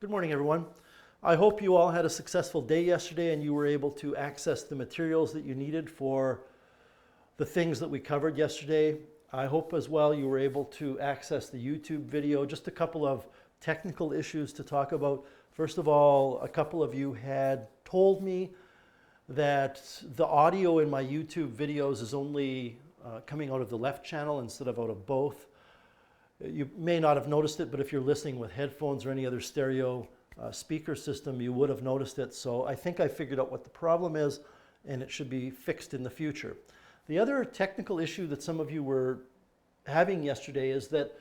Good morning, everyone. I hope you all had a successful day yesterday and you were able to access the materials that you needed for the things that we covered yesterday. I hope as well you were able to access the YouTube video. Just a couple of technical issues to talk about. First of all, a couple of you had told me that the audio in my YouTube videos is only coming out of the left channel instead of out of both. You may not have noticed it, but if you're listening with headphones or any other stereo speaker system, you would have noticed it. So I think I figured out what the problem is, and it should be fixed in the future. The other technical issue that some of you were having yesterday is that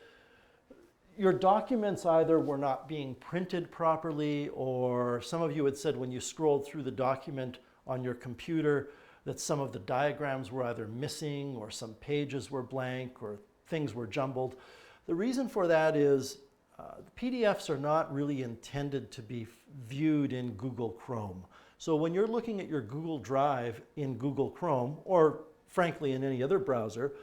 your documents either were not being printed properly, or some of you had said when you scrolled through the document on your computer that some of the diagrams were either missing or some pages were blank or things were jumbled. The reason for that is PDFs are not really intended to be viewed in Google Chrome. So when you're looking at your Google Drive in Google Chrome, or frankly in any other browser,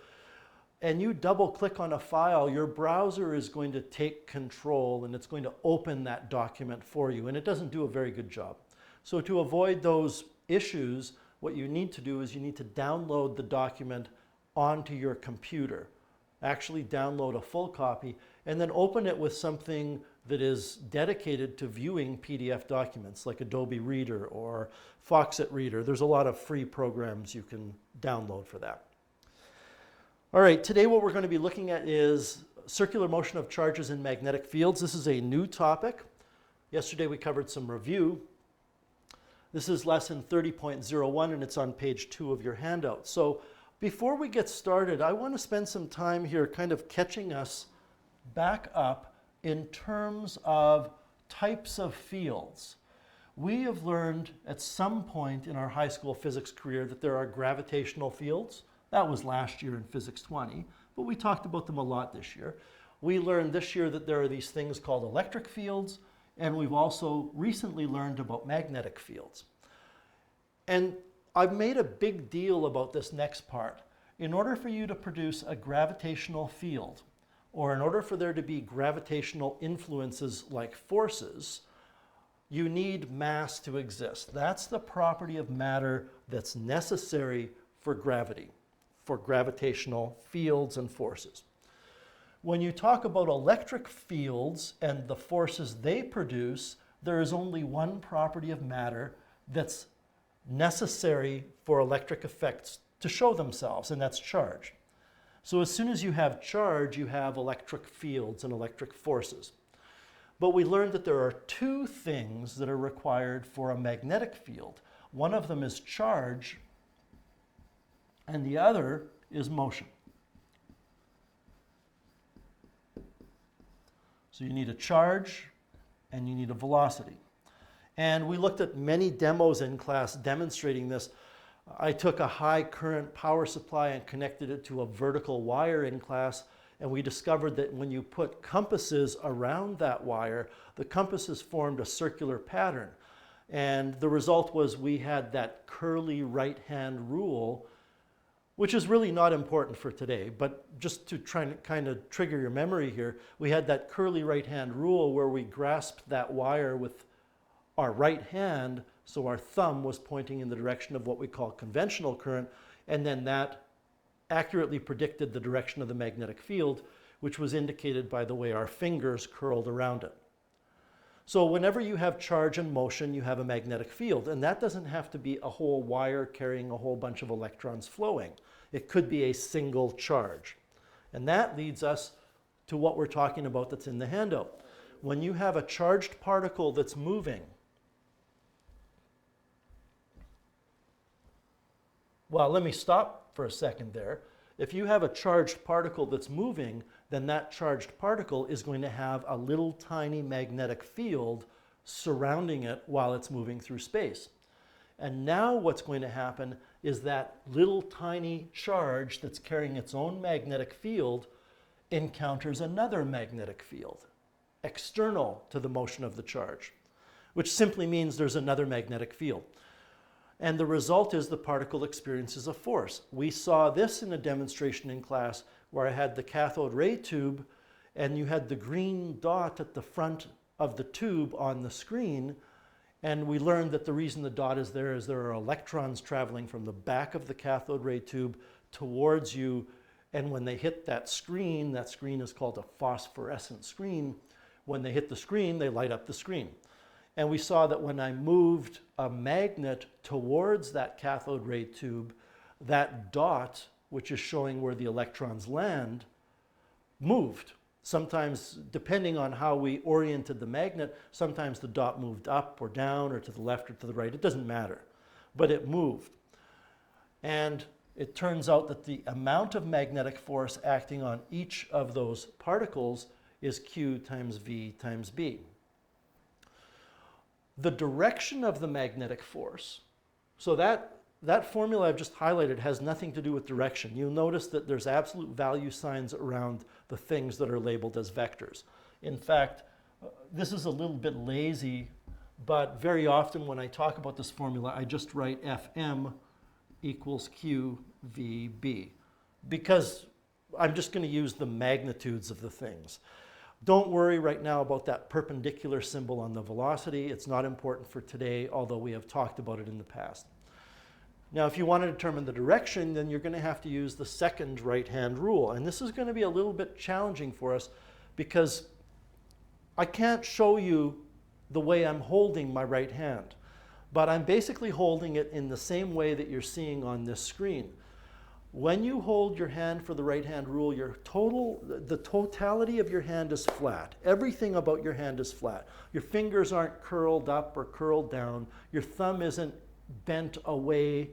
and you double click on a file, your browser is going to take control and it's going to open that document for you, and it doesn't do a very good job. So to avoid those issues, what you need to do is you need to download the document onto your computer. Actually download a full copy and then open it with something that is dedicated to viewing PDF documents like Adobe Reader or Foxit Reader. There's a lot of free programs you can download for that. All right, today what we're going to be looking at is circular motion of charges in magnetic fields. This is a new topic. Yesterday we covered some review. This is lesson 30.01 and it's on page 2 of your handout. So before we get started, I want to spend some time here kind of catching us back up in terms of types of fields. We have learned at some point in our high school physics career that there are gravitational fields. That was last year in Physics 20, but we talked about them a lot this year. We learned this year that there are these things called electric fields, and we've also recently learned about magnetic fields. And I've made a big deal about this next part. In order for you to produce a gravitational field, or in order for there to be gravitational influences like forces, you need mass to exist. That's the property of matter that's necessary for gravity, for gravitational fields and forces. When you talk about electric fields and the forces they produce, there is only one property of matter that's necessary for electric effects to show themselves, and that's charge. So as soon as you have charge, you have electric fields and electric forces. But we learned that there are two things that are required for a magnetic field. One of them is charge, and the other is motion. So you need a charge and you need a velocity. And we looked at many demos in class demonstrating this. I took a high current power supply and connected it to a vertical wire in class, and we discovered that when you put compasses around that wire, the compasses formed a circular pattern. And the result was we had that curly right-hand rule, which is really not important for today, but just to try and kind of trigger your memory here, we had that curly right-hand rule where we grasped that wire with our right hand, so our thumb was pointing in the direction of what we call conventional current, and then that accurately predicted the direction of the magnetic field, which was indicated by the way our fingers curled around it. So whenever you have charge and motion, you have a magnetic field, and that doesn't have to be a whole wire carrying a whole bunch of electrons flowing. It could be a single charge. And that leads us to what we're talking about that's in the handout. When you have a charged particle that's moving, well, let me stop for a second there. If you have a charged particle that's moving, then that charged particle is going to have a little tiny magnetic field surrounding it while it's moving through space. And now what's going to happen is that little tiny charge that's carrying its own magnetic field encounters another magnetic field external to the motion of the charge, which simply means there's another magnetic field. And the result is the particle experiences a force. We saw this in a demonstration in class where I had the cathode ray tube and you had the green dot at the front of the tube on the screen, and we learned that the reason the dot is there are electrons traveling from the back of the cathode ray tube towards you, and when they hit that screen is called a phosphorescent screen. When they hit the screen, they light up the screen. And we saw that when I moved a magnet towards that cathode ray tube, that dot, which is showing where the electrons land, moved. Sometimes, depending on how we oriented the magnet, sometimes the dot moved up or down or to the left or to the right. It doesn't matter, but it moved. And it turns out that the amount of magnetic force acting on each of those particles is Q times V times B. The direction of the magnetic force, so that formula I've just highlighted has nothing to do with direction. You'll notice that there's absolute value signs around the things that are labeled as vectors. In fact, this is a little bit lazy, but very often when I talk about this formula, I just write Fm equals QVB, because I'm just going to use the magnitudes of the things. Don't worry right now about that perpendicular symbol on the velocity. It's not important for today, although we have talked about it in the past. Now, if you want to determine the direction, then you're going to have to use the second right-hand rule. And this is going to be a little bit challenging for us because I can't show you the way I'm holding my right hand, but I'm basically holding it in the same way that you're seeing on this screen. When you hold your hand for the right-hand rule, the totality of your hand is flat. Everything about your hand is flat. Your fingers aren't curled up or curled down. Your thumb isn't bent away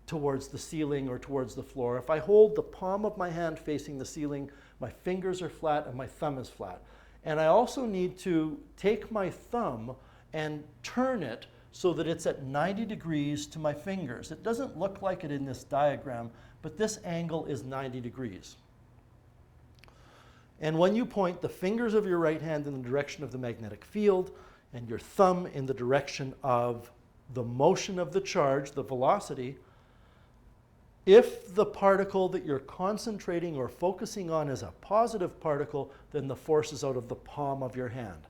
towards the ceiling or towards the floor. If I hold the palm of my hand facing the ceiling, my fingers are flat and my thumb is flat. And I also need to take my thumb and turn it so that it's at 90 degrees to my fingers. It doesn't look like it in this diagram, but this angle is 90 degrees. And when you point the fingers of your right hand in the direction of the magnetic field and your thumb in the direction of the motion of the charge, the velocity, if the particle that you're concentrating or focusing on is a positive particle, then the force is out of the palm of your hand.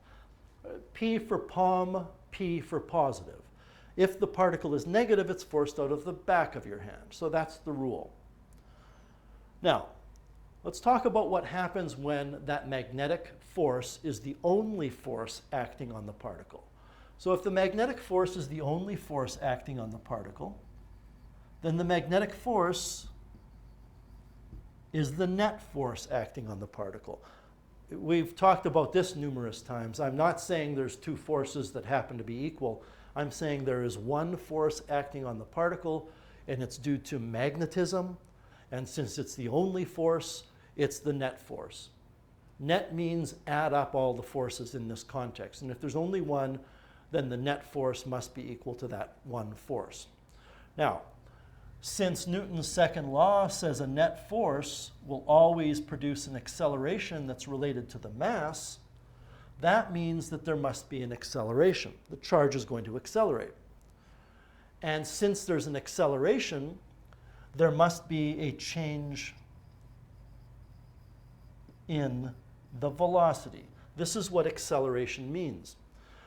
P for palm, P for positive. If the particle is negative, it's forced out of the back of your hand. So that's the rule. Now, let's talk about what happens when that magnetic force is the only force acting on the particle. So if the magnetic force is the only force acting on the particle, then the magnetic force is the net force acting on the particle. We've talked about this numerous times. I'm not saying there's two forces that happen to be equal. I'm saying there is one force acting on the particle, and it's due to magnetism. And since it's the only force, it's the net force. Net means add up all the forces in this context. And if there's only one, then the net force must be equal to that one force. Now, since Newton's second law says a net force will always produce an acceleration that's related to the mass, that means that there must be an acceleration. The charge is going to accelerate. And since there's an acceleration, there must be a change in the velocity. This is what acceleration means.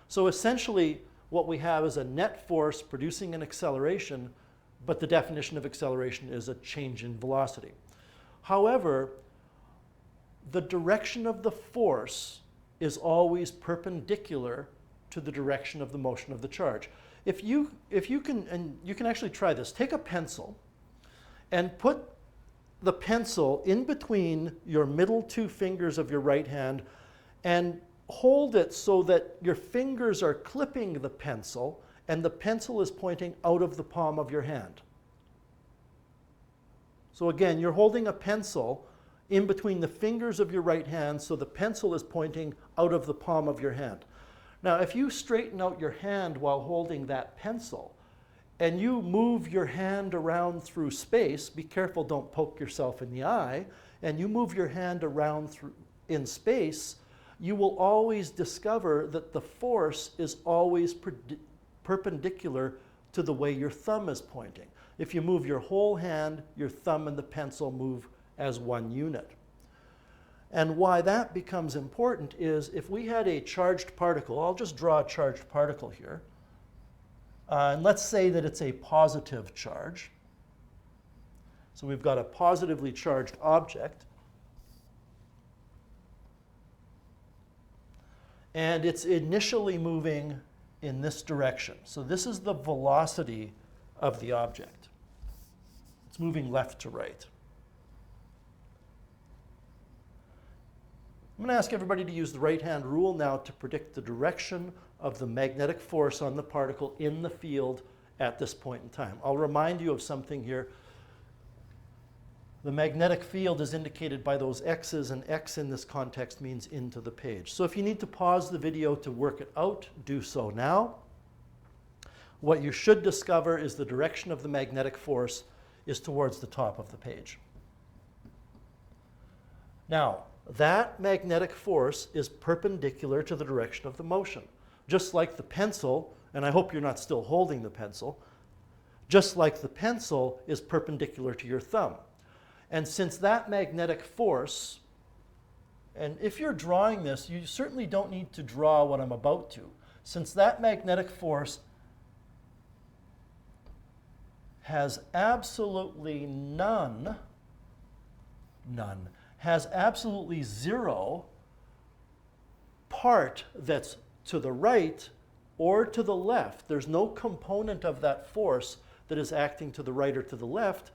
So essentially, what we have is a net force producing an acceleration, but the definition of acceleration is a change in velocity. However, the direction of the force is always perpendicular to the direction of the motion of the charge. If you can, and you can actually try this, take a pencil and put the pencil in between your middle two fingers of your right hand and hold it so that your fingers are clipping the pencil and the pencil is pointing out of the palm of your hand. So again, you're holding a pencil in between the fingers of your right hand so the pencil is pointing out of the palm of your hand. Now, if you straighten out your hand while holding that pencil and you move your hand around through space, be careful, don't poke yourself in the eye, and you move your hand around in space, you will always discover that the force is always perpendicular to the way your thumb is pointing. If you move your whole hand, your thumb and the pencil move as one unit. And why that becomes important is if we had a charged particle, I'll just draw a charged particle here, and let's say that it's a positive charge. So we've got a positively charged object, and it's initially moving in this direction. So this is the velocity of the object. It's moving left to right. I'm going to ask everybody to use the right-hand rule now to predict the direction of the magnetic force on the particle in the field at this point in time. I'll remind you of something here. The magnetic field is indicated by those X's, and X in this context means into the page. So if you need to pause the video to work it out, do so now. What you should discover is the direction of the magnetic force is towards the top of the page. Now, that magnetic force is perpendicular to the direction of the motion. Just like the pencil, and I hope you're not still holding the pencil, just like the pencil is perpendicular to your thumb. And since that magnetic force, and if you're drawing this, you certainly don't need to draw what I'm about to. Since that magnetic force has absolutely has absolutely zero part that's to the right or to the left. There's no component of that force that is acting to the right or to the left.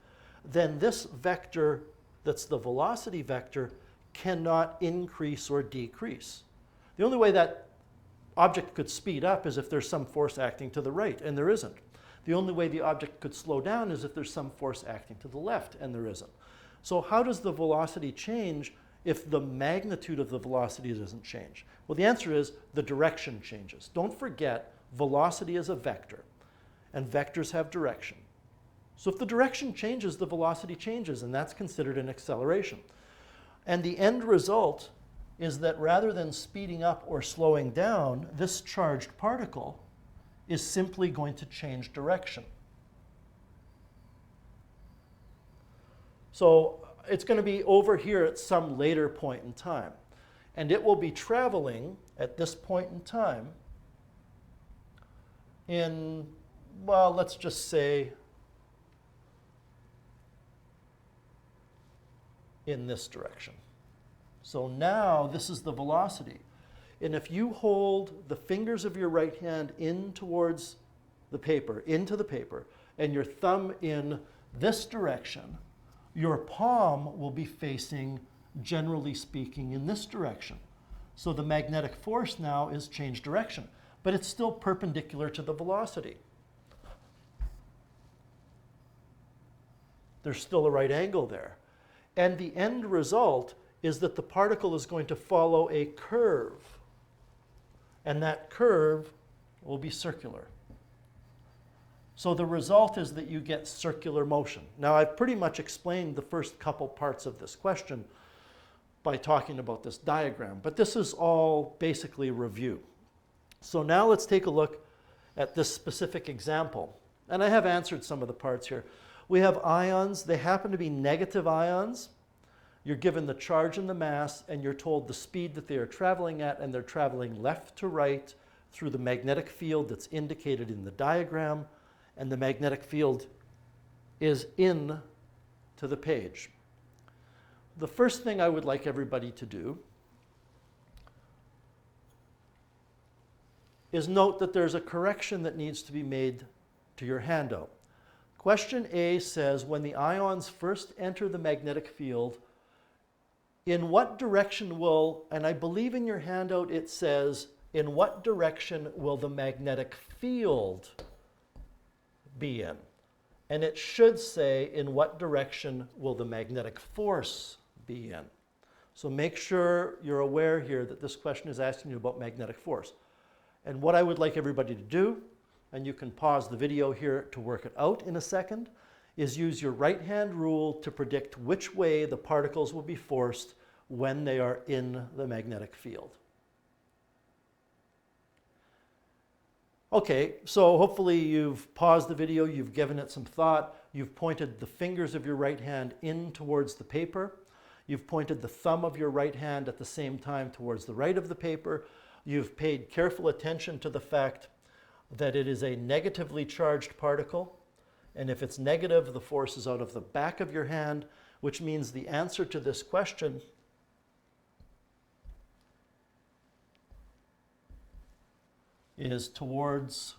Then this vector, that's the velocity vector, cannot increase or decrease. The only way that object could speed up is if there's some force acting to the right, and there isn't. The only way the object could slow down is if there's some force acting to the left, and there isn't. So how does the velocity change if the magnitude of the velocity doesn't change? Well, the answer is the direction changes. Don't forget, velocity is a vector, and vectors have direction. So if the direction changes, the velocity changes, and that's considered an acceleration. And the end result is that rather than speeding up or slowing down, this charged particle is simply going to change direction. So it's going to be over here at some later point in time. And it will be traveling at this point in time in, well, let's just say in this direction. So now this is the velocity. And if you hold the fingers of your right hand in towards the paper, into the paper, and your thumb in this direction, your palm will be facing, generally speaking, in this direction. So the magnetic force now is changed direction, but it's still perpendicular to the velocity. There's still a right angle there. And the end result is that the particle is going to follow a curve, and that curve will be circular. So the result is that you get circular motion. Now, I've pretty much explained the first couple parts of this question by talking about this diagram, but this is all basically review. So now let's take a look at this specific example. And I have answered some of the parts here. We have ions. They happen to be negative ions. You're given the charge and the mass, and you're told the speed that they are traveling at, and they're traveling left to right through the magnetic field that's indicated in the diagram, and the magnetic field is in to the page. The first thing I would like everybody to do is note that there's a correction that needs to be made to your handout. Question A says, when the ions first enter the magnetic field, in what direction will, and I believe in your handout it says, in what direction will the magnetic field be in? And it should say, in what direction will the magnetic force be in? So make sure you're aware here that this question is asking you about magnetic force. And what I would like everybody to do, and you can pause the video here to work it out in a second, is use your right-hand rule to predict which way the particles will be forced when they are in the magnetic field. Okay, so hopefully you've paused the video, you've given it some thought, you've pointed the fingers of your right hand in towards the paper. You've pointed the thumb of your right hand at the same time towards the right of the paper. You've paid careful attention to the fact that it is a negatively charged particle. And if it's negative, the force is out of the back of your hand, which means the answer to this question is towards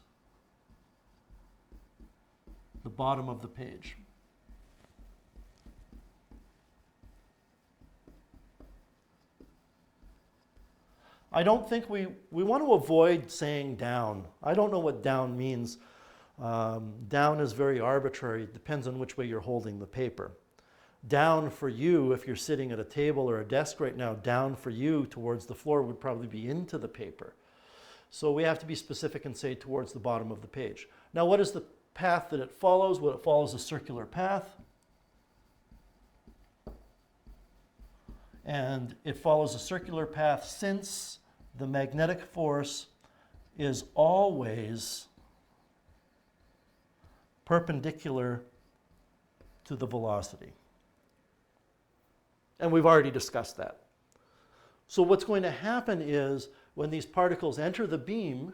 the bottom of the page. I don't think we want to avoid saying down. I don't know what down means. Down is very arbitrary. It depends on which way you're holding the paper. Down for you, if you're sitting at a table or a desk right now, down for you towards the floor would probably be into the paper. So we have to be specific and say towards the bottom of the page. Now, what is the path that it follows? Well, it follows a circular path. And it follows a circular path since the magnetic force is always perpendicular to the velocity. And we've already discussed that. So what's going to happen is when these particles enter the beam,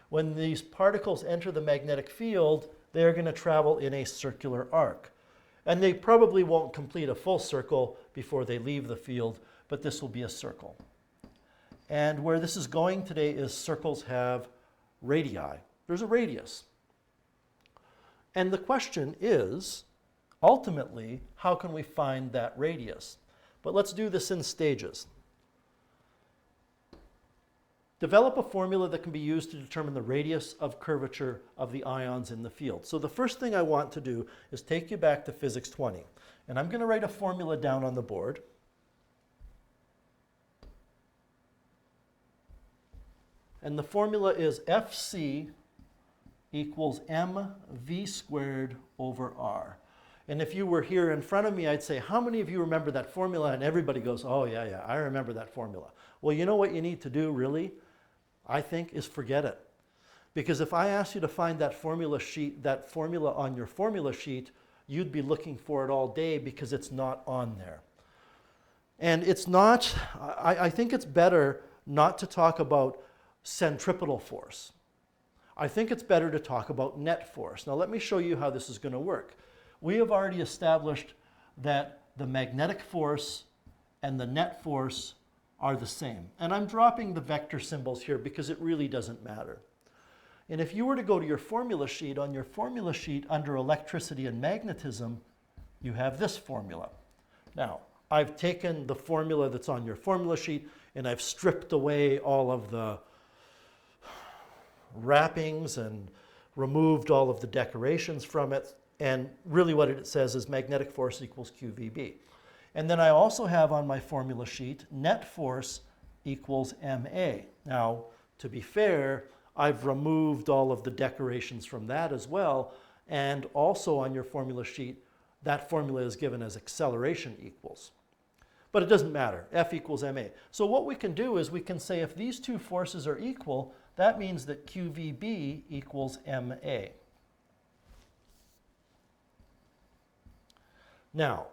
when these particles enter the magnetic field, they're going to travel in a circular arc. And they probably won't complete a full circle before they leave the field, but this will be a circle. And where this is going today is circles have radii. There's a radius. And the question is, ultimately, how can we find that radius? But let's do this in stages. Develop a formula that can be used to determine the radius of curvature of the ions in the field. So the first thing I want to do is take you back to Physics 20. And I'm going to write a formula down on the board. And the formula is Fc equals mv squared over r. And if you were here in front of me, I'd say, how many of you remember that formula? And everybody goes, oh yeah, I remember that formula. Well, you know what you need to do, really? I think is forget it. Because if I asked you to find that formula on your formula sheet, you'd be looking for it all day because it's not on there. And it's not, I think it's better not to talk about centripetal force. I think it's better to talk about net force. Now let me show you how this is going to work. We have already established that the magnetic force and the net force are the same. And I'm dropping the vector symbols here because it really doesn't matter. And if you were to go to your formula sheet, on your formula sheet under electricity and magnetism, you have this formula. Now, I've taken the formula that's on your formula sheet and I've stripped away all of the wrappings and removed all of the decorations from it. And really what it says is magnetic force equals QVB. And then I also have on my formula sheet, net force equals MA. Now, to be fair, I've removed all of the decorations from that as well. And also on your formula sheet, that formula is given as acceleration equals. But it doesn't matter, F equals MA. So what we can do is we can say if these two forces are equal, that means that QVB equals MA. Now,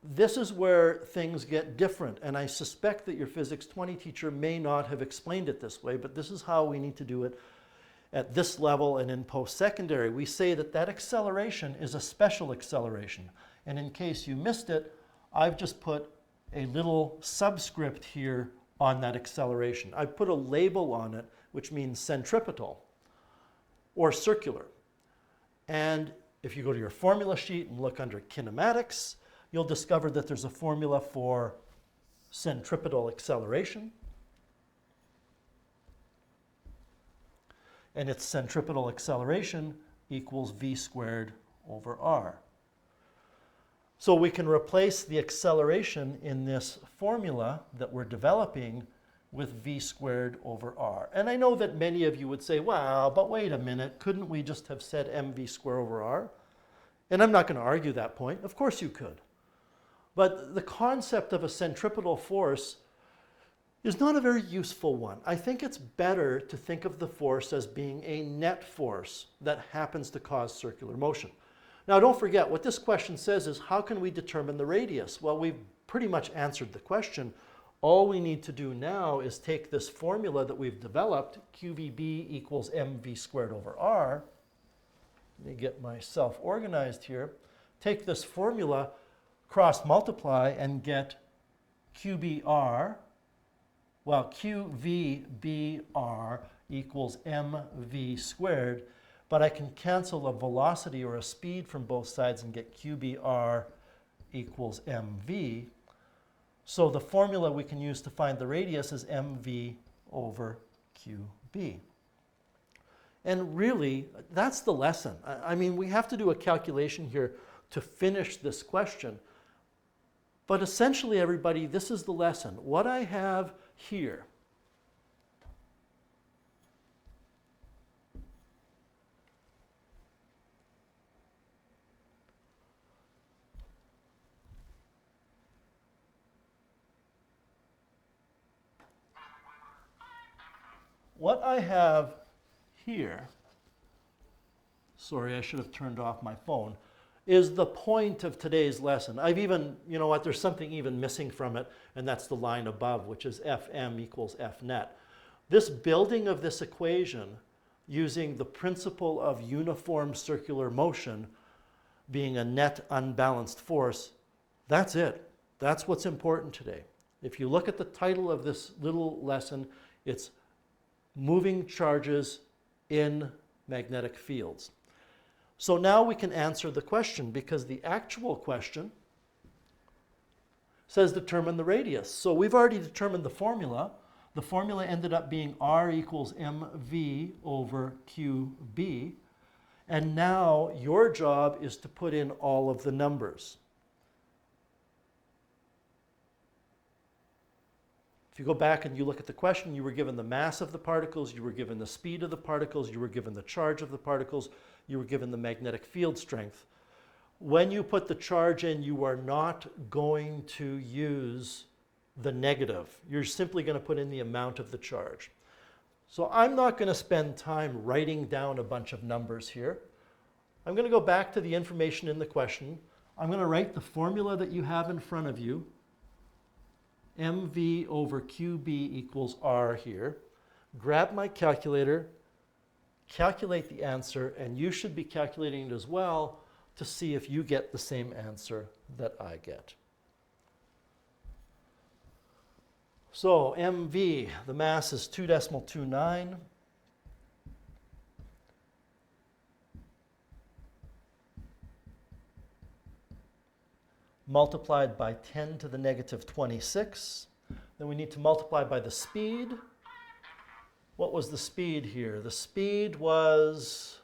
this is where things get different, and I suspect that your Physics 20 teacher may not have explained it this way, but this is how we need to do it at this level and in post-secondary. We say that that acceleration is a special acceleration, and in case you missed it, I've just put a little subscript here on that acceleration. I put a label on it, which means centripetal or circular. And if you go to your formula sheet and look under kinematics, you'll discover that there's a formula for centripetal acceleration. And its centripetal acceleration equals v squared over r. So we can replace the acceleration in this formula that we're developing with v squared over r. And I know that many of you would say, wow, but wait a minute, couldn't we just have said mv squared over r? And I'm not going to argue that point. Of course you could. But the concept of a centripetal force is not a very useful one. I think it's better to think of the force as being a net force that happens to cause circular motion. Now don't forget, what this question says is how can we determine the radius? Well, we've pretty much answered the question. All we need to do now is take this formula that we've developed, QVB equals mv squared over r. Let me get myself organized here. Take this formula, cross multiply, and get QBR, well, QVBR equals mv squared, but I can cancel a velocity or a speed from both sides and get QBR equals mv. So the formula we can use to find the radius is mv over qb. And really, that's the lesson. I mean, we have to do a calculation here to finish this question. But essentially, everybody, this is the lesson. What I have here sorry, I should have turned off my phone, is the point of today's lesson. I've even, you know what, there's something even missing from it, and that's the line above, which is Fm equals Fnet. This building of this equation using the principle of uniform circular motion being a net unbalanced force, that's it. That's what's important today. If you look at the title of this little lesson, it's moving charges in magnetic fields. So now we can answer the question, because the actual question says determine the radius. So we've already determined the formula. The formula ended up being R equals mv over qb. And now your job is to put in all of the numbers. If you go back and you look at the question, you were given the mass of the particles, you were given the speed of the particles, you were given the charge of the particles, you were given the magnetic field strength. When you put the charge in, you are not going to use the negative. You're simply going to put in the amount of the charge. So I'm not going to spend time writing down a bunch of numbers here. I'm going to go back to the information in the question. I'm going to write the formula that you have in front of you. mv over qb equals r here. Grab my calculator, calculate the answer, and you should be calculating it as well to see if you get the same answer that I get. So mv, the mass is 2.29. Multiplied by 10 to the negative 26. Then we need to multiply by the speed. What was the speed here? The speed was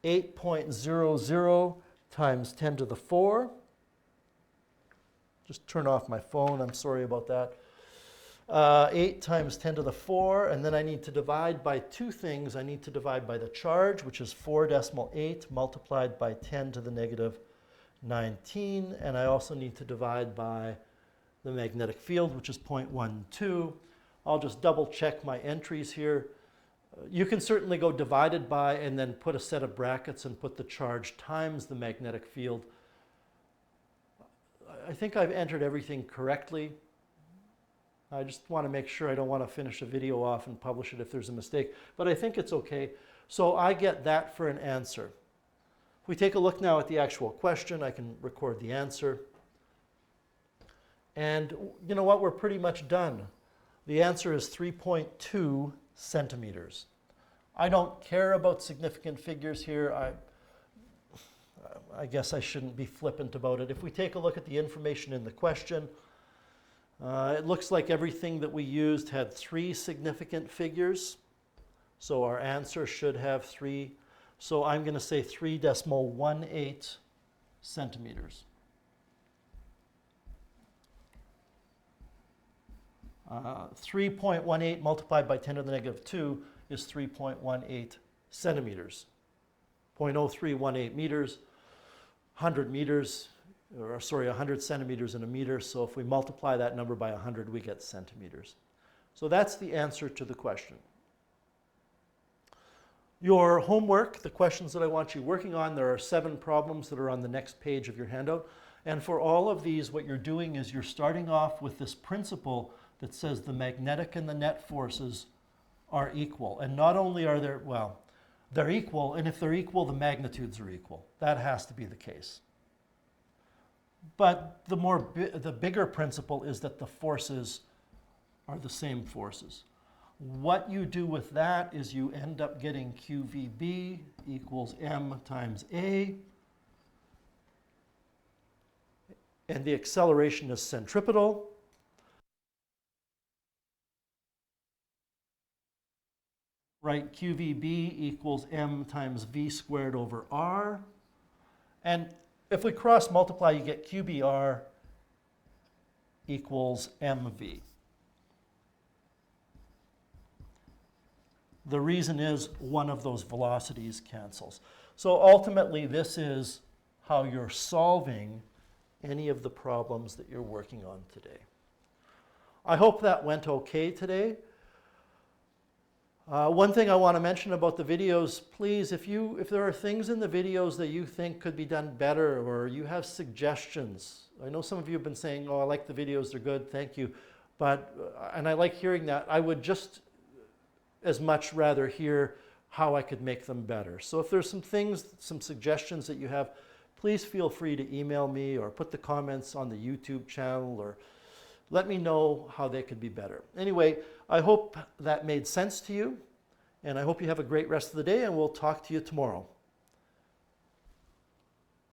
8.00 times 10 to the 4. Just turn off my phone, I'm sorry about that. 8 times 10 to the 4, and then I need to divide by two things. I need to divide by the charge, which is 4.8 multiplied by 10 to the negative 19, and I also need to divide by the magnetic field, which is 0.12. I'll just double check my entries here. You can certainly go divided by and then put a set of brackets and put the charge times the magnetic field. I think I've entered everything correctly. I just want to make sure. I don't want to finish a video off and publish it if there's a mistake, but I think it's okay. So I get that for an answer. If we take a look now at the actual question, I can record the answer. And you know what? We're pretty much done. The answer is 3.2 centimeters. I don't care about significant figures here. I guess I shouldn't be flippant about it. If we take a look at the information in the question, it looks like everything that we used had 3 significant figures. So our answer should have 3. So I'm going to say 3.18 centimeters. 3.18 multiplied by 10 to the negative 2 is 3.18 centimeters. 0.0318 meters, 100 meters, or sorry, 100 centimeters in a meter. So if we multiply that number by 100, we get centimeters. So that's the answer to the question. Your homework, the questions that I want you working on, there are 7 problems that are on the next page of your handout. And for all of these, what you're doing is you're starting off with this principle that says the magnetic and the net forces are equal. And not only are there, well, they're equal, and if they're equal, the magnitudes are equal. That has to be the case. But the bigger principle is that the forces are the same forces. What you do with that is you end up getting QVB equals M times A, and the acceleration is centripetal. Right, QVB equals M times V squared over R. And if we cross multiply, you get QBR equals MV. The reason is one of those velocities cancels. So ultimately, this is how you're solving any of the problems that you're working on today. I hope that went okay today. One thing I want to mention about the videos, please, if there are things in the videos that you think could be done better, or you have suggestions. I know some of you have been saying, oh, I like the videos, they're good, thank you. And I like hearing that. I would just as much rather hear how I could make them better. So if there's some things, some suggestions that you have, please feel free to email me or put the comments on the YouTube channel, or let me know how they could be better. Anyway, I hope that made sense to you, and I hope you have a great rest of the day, and we'll talk to you tomorrow.